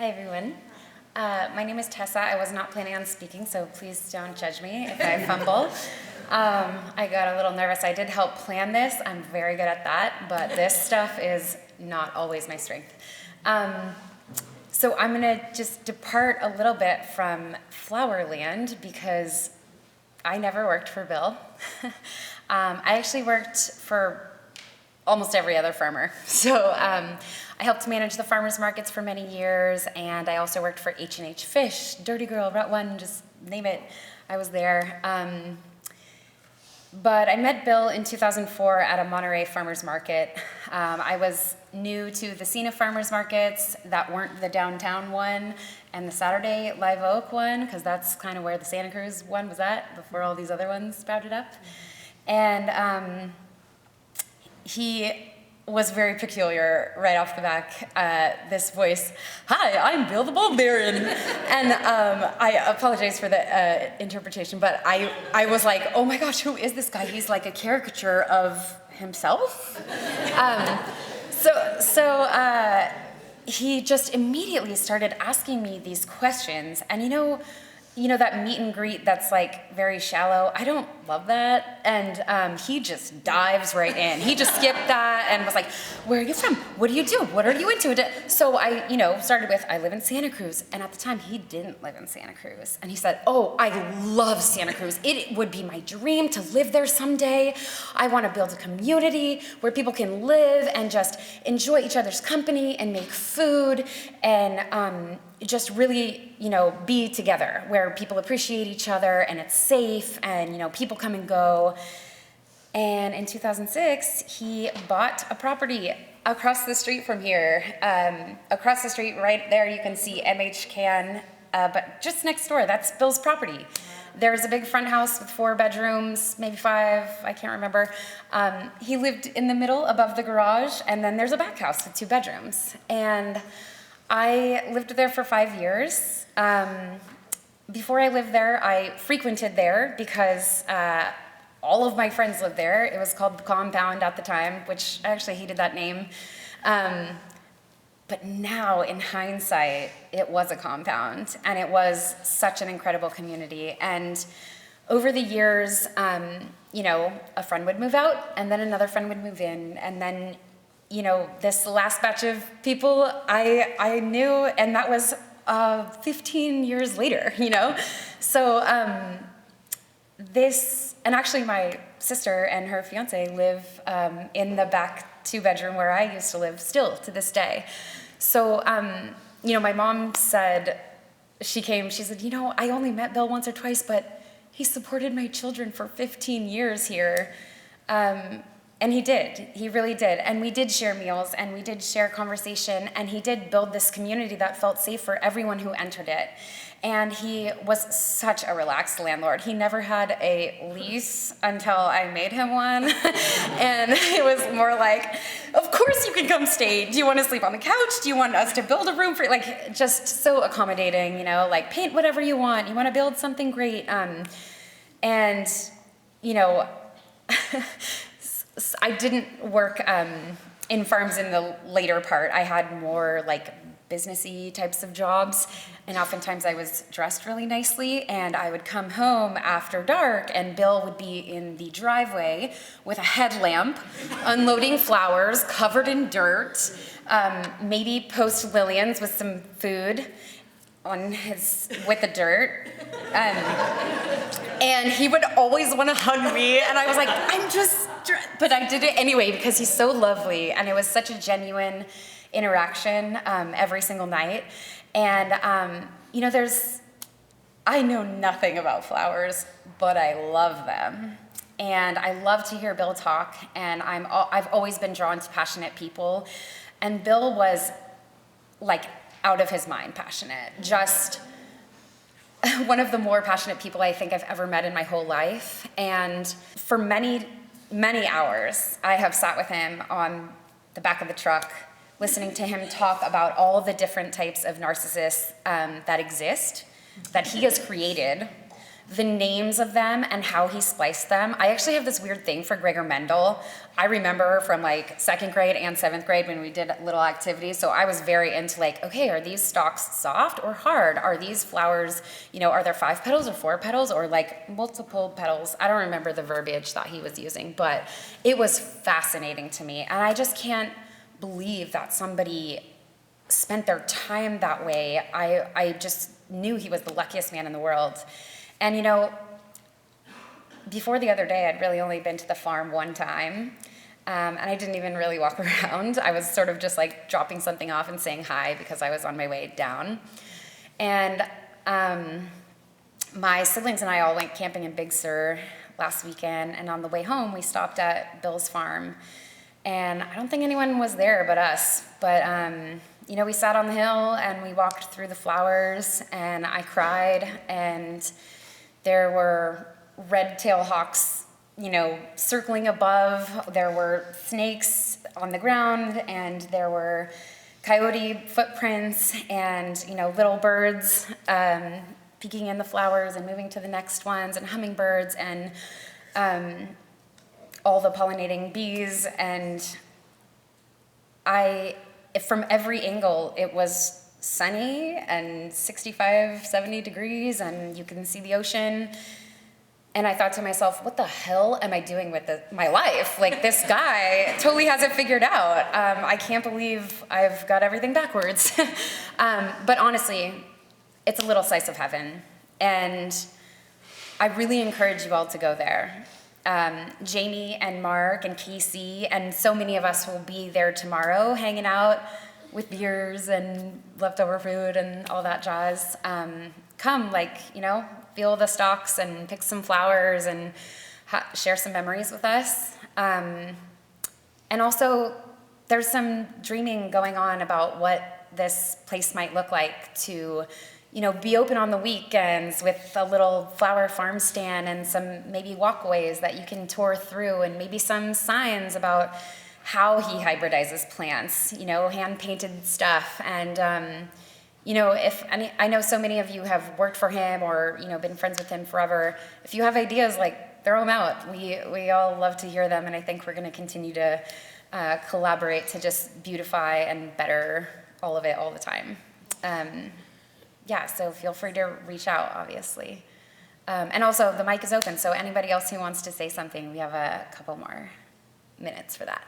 Hi, everyone. My name is Tessa. I was not planning on speaking, so please don't judge me if I fumble. I got a little nervous. I did help plan this. I'm very good at that, but this stuff is not always my strength. So I'm going to just depart a little bit from Flowerland because I never worked for Bill. I actually worked for almost every other farmer. So I helped manage the farmers markets for many years, and I also worked for H&H Fish, Dirty Girl, Route 1, just name it, I was there. But I met Bill in 2004 at a Monterey farmers market. I was new to the scene of farmers markets that weren't the downtown one and the Saturday Live Oak one, because that's kind of where the Santa Cruz one was at before all these other ones sprouted up. And he was very peculiar right off the back. This voice, "Hi, I'm Bill the Bulb Baron." And I apologize for the interpretation, but I was like, oh my gosh, who is this guy? He's like a caricature of himself. So he just immediately started asking me these questions. And you know that meet and greet that's like very shallow? I don't love that. And he just dives right in. He just skipped that and was like, "Where are you from? What do you do? What are you into?" So I, started with, "I live in Santa Cruz." And at the time, he didn't live in Santa Cruz. And he said, "Oh, I love Santa Cruz. It would be my dream to live there someday. I want to build a community where people can live and just enjoy each other's company and make food and just really, be together, where people appreciate each other and it's safe and, people come and go." And in 2006, he bought a property across the street from here. Across the street, right there, you can see MH Can, but just next door, that's Bill's property. There's a big front house with 4 bedrooms, maybe 5, I can't remember. He lived in the middle above the garage, and then there's a back house with 2 bedrooms. And I lived there for 5 years. Before I lived there, I frequented there because all of my friends lived there. It was called the Compound at the time, which I actually hated that name. But now, in hindsight, it was a compound, and it was such an incredible community. And over the years, a friend would move out, and then another friend would move in, and then this last batch of people I knew, and that was 15 years later, So and actually my sister and her fiance live in the back 2-bedroom where I used to live still to this day. So, my mom said, she said, "I only met Bill once or twice, but he supported my children for 15 years here." And he really did. And we did share meals, and we did share conversation, and he did build this community that felt safe for everyone who entered it. And he was such a relaxed landlord. He never had a lease until I made him one. And it was more like, "Of course you can come stay. Do you want to sleep on the couch? Do you want us to build a room for you?" Like, just so accommodating, like, paint whatever you want. You want to build something great. I didn't work in farms in the later part. I had more like businessy types of jobs, and oftentimes I was dressed really nicely, and I would come home after dark, and Bill would be in the driveway with a headlamp, unloading flowers covered in dirt, maybe post Lillian's with some food with the dirt. And he would always want to hug me, and I was like, but I did it anyway because he's so lovely, and it was such a genuine interaction every single night. And I know nothing about flowers, but I love them, and I love to hear Bill talk. And I've always been drawn to passionate people, and Bill was like out of his mind passionate, just one of the more passionate people I think I've ever met in my whole life. And for many, many hours, I have sat with him on the back of the truck, listening to him talk about all of the different types of narcissists that exist, that he has created, the names of them and how he spliced them. I actually have this weird thing for Gregor Mendel. I remember from like 2nd grade and 7th grade when we did little activities, so I was very into like, okay, are these stalks soft or hard? Are these flowers, are there 5 petals or 4 petals or like multiple petals? I don't remember the verbiage that he was using, but it was fascinating to me. And I just can't believe that somebody spent their time that way. I just knew he was the luckiest man in the world. And before the other day, I'd really only been to the farm one time, and I didn't even really walk around. I was sort of just like dropping something off and saying hi because I was on my way down. And my siblings and I all went camping in Big Sur last weekend, and on the way home, we stopped at Bill's farm. And I don't think anyone was there but us, but we sat on the hill and we walked through the flowers, and I cried, and there were red-tailed hawks, circling above. There were snakes on the ground, and there were coyote footprints, and little birds peeking in the flowers and moving to the next ones, and hummingbirds, and all the pollinating bees. And from every angle, it was sunny and 65, 70 degrees, and you can see the ocean. And I thought to myself, what the hell am I doing with my life? Like, this guy totally has it figured out. I can't believe I've got everything backwards. But honestly, it's a little slice of heaven. And I really encourage you all to go there. Jamie and Mark and Casey and so many of us will be there tomorrow hanging out with beers and leftover food and all that jazz. Come, feel the stalks and pick some flowers and share some memories with us. And also, there's some dreaming going on about what this place might look like to be open on the weekends with a little flower farm stand and some maybe walkways that you can tour through, and maybe some signs about how he hybridizes plants, hand-painted stuff. And, I know so many of you have worked for him or, been friends with him forever. If you have ideas, throw them out. We all love to hear them, and I think we're going to continue to collaborate to just beautify and better all of it all the time. So feel free to reach out, obviously. And also, the mic is open, so anybody else who wants to say something, we have a couple more minutes for that.